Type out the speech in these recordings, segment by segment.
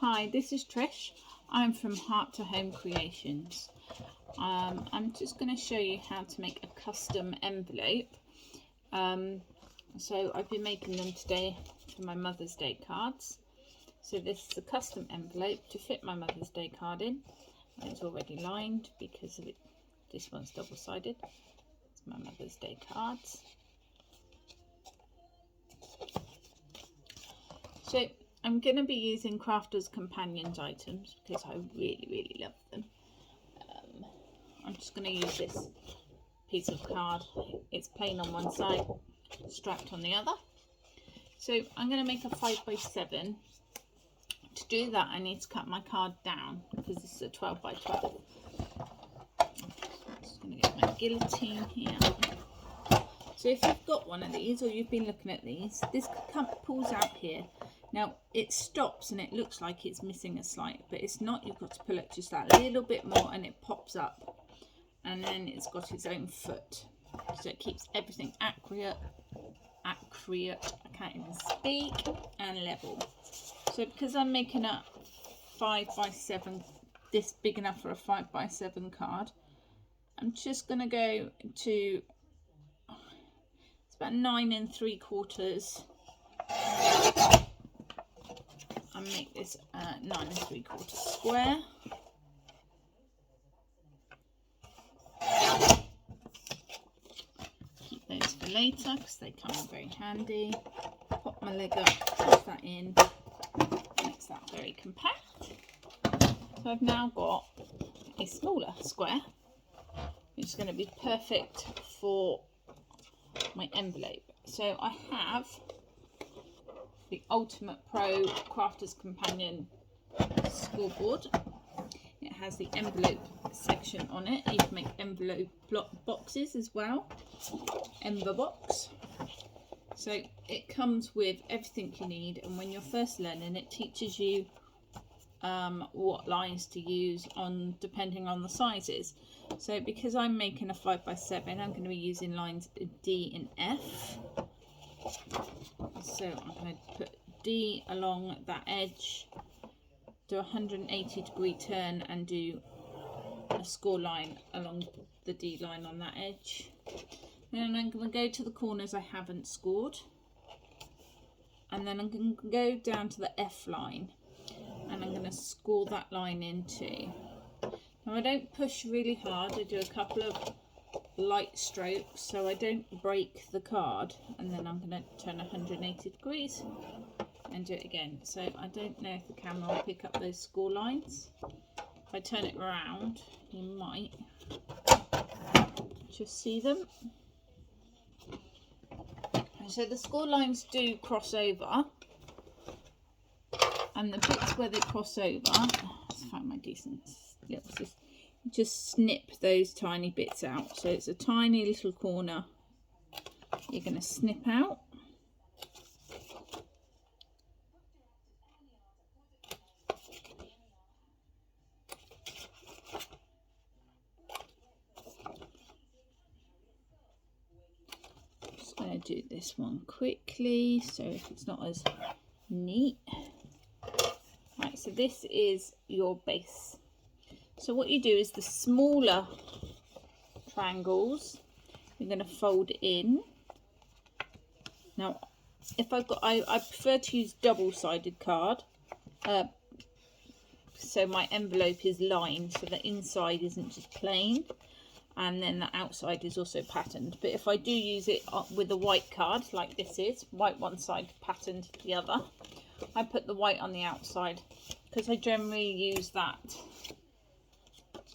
Hi, this is Trish. I'm from Heart to Home Creations. I'm just going to show you how to make a custom envelope. So I've been making them today for my Mother's Day cards. So this is a custom envelope to fit my Mother's Day card in. And it's already lined because of it. This one's double-sided. It's my Mother's Day cards. So I'm going to be using Crafters Companions items because I really love them. I'm just going to use this piece of card. It's plain on one side, strapped on the other. So I'm going to make a 5x7. To do that, I need to cut my card down because this is a 12x12. I'm just going to get my guillotine here. So if you've got one of these or you've been looking at these, this pulls out here. Now it stops and it looks like it's missing a slice, but it's not. You've got to pull it just that little bit more and it pops up, and then it's got its own foot, so it keeps everything accurate, I can't even speak, and level. So because I'm making a 5x7, this big enough for a 5x7 card, I'm just going to go to, it's about 9 3/4, and make this 9 3/4 square. Keep those for later because they come in very handy. Pop my leg up, put that in, makes that very compact. So I've now got a smaller square, which is going to be perfect for my envelope. So I have the Ultimate Pro Crafters Companion scoreboard. It has the envelope section on it. You can make envelope boxes as well. Ember box. So it comes with everything you need, and when you're first learning, it teaches you what lines to use on depending on the sizes. So because I'm making a 5x7, I'm going to be using lines D and F. So I'm going to put D along that edge, do a 180-degree turn and do a score line along the D line on that edge. Then I'm going to go to the corners I haven't scored, and then I'm going to go down to the F line and I'm going to score that line in too. Now I don't push really hard, I do a couple of light strokes so I don't break the card, and then I'm going to turn 180 degrees and do it again. So I don't know if the camera will pick up those score lines. If I turn it around, you might just see them. So the score lines do cross over, and the bits where they cross over, let's find my decent little scissors, just snip those tiny bits out. So it's a tiny little corner you're going to snip out. Just going to do this one quickly so it's not as neat. Right, so this is your base. So what you do is the smaller triangles you're going to fold in. Now if I've got, I prefer to use double-sided card, so my envelope is lined so the inside isn't just plain and then the outside is also patterned. But if I do use it with a white card like this is, white one side, patterned the other, I put the white on the outside because I generally use that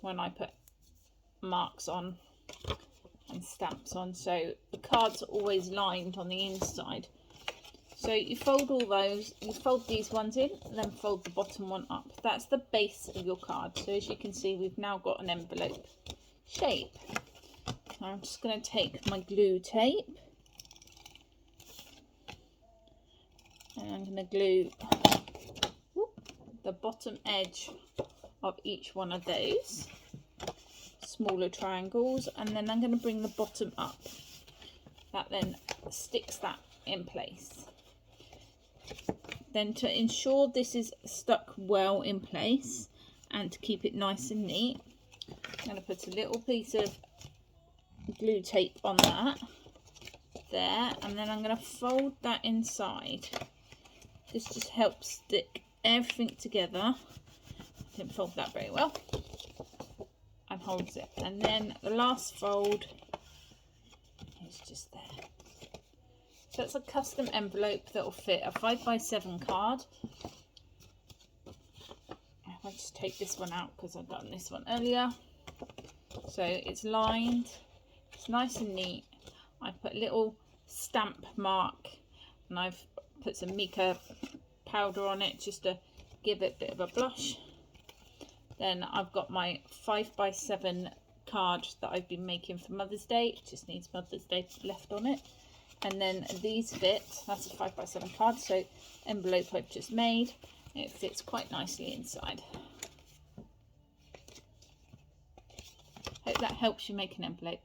when I put marks on and stamps on, so the cards are always lined on the inside. So you fold all those, you fold these ones in, and then fold the bottom one up. That's the base of your card. So as you can see, we've now got an envelope shape. Now I'm just going to take my glue tape and I'm going to glue the bottom edge of each one of those smaller triangles, and then I'm going to bring the bottom up. That then sticks that in place. Then to ensure this is stuck well in place and to keep it nice and neat, I'm going to put a little piece of glue tape on that there, and then I'm going to fold that inside. This just helps stick everything together. Didn't fold that very well, and holds it. And then the last fold is just there. So it's a custom envelope that will fit a 5x7 card. I'll just take this one out because I've done this one earlier. So it's lined, it's nice and neat. I put a little stamp mark, and I've put some mica powder on it just to give it a bit of a blush. Then I've got my 5x7 card that I've been making for Mother's Day. It just needs Mother's Day left on it. And then these fit, that's a 5x7 card, so envelope I've just made. It fits quite nicely inside. Hope that helps you make an envelope.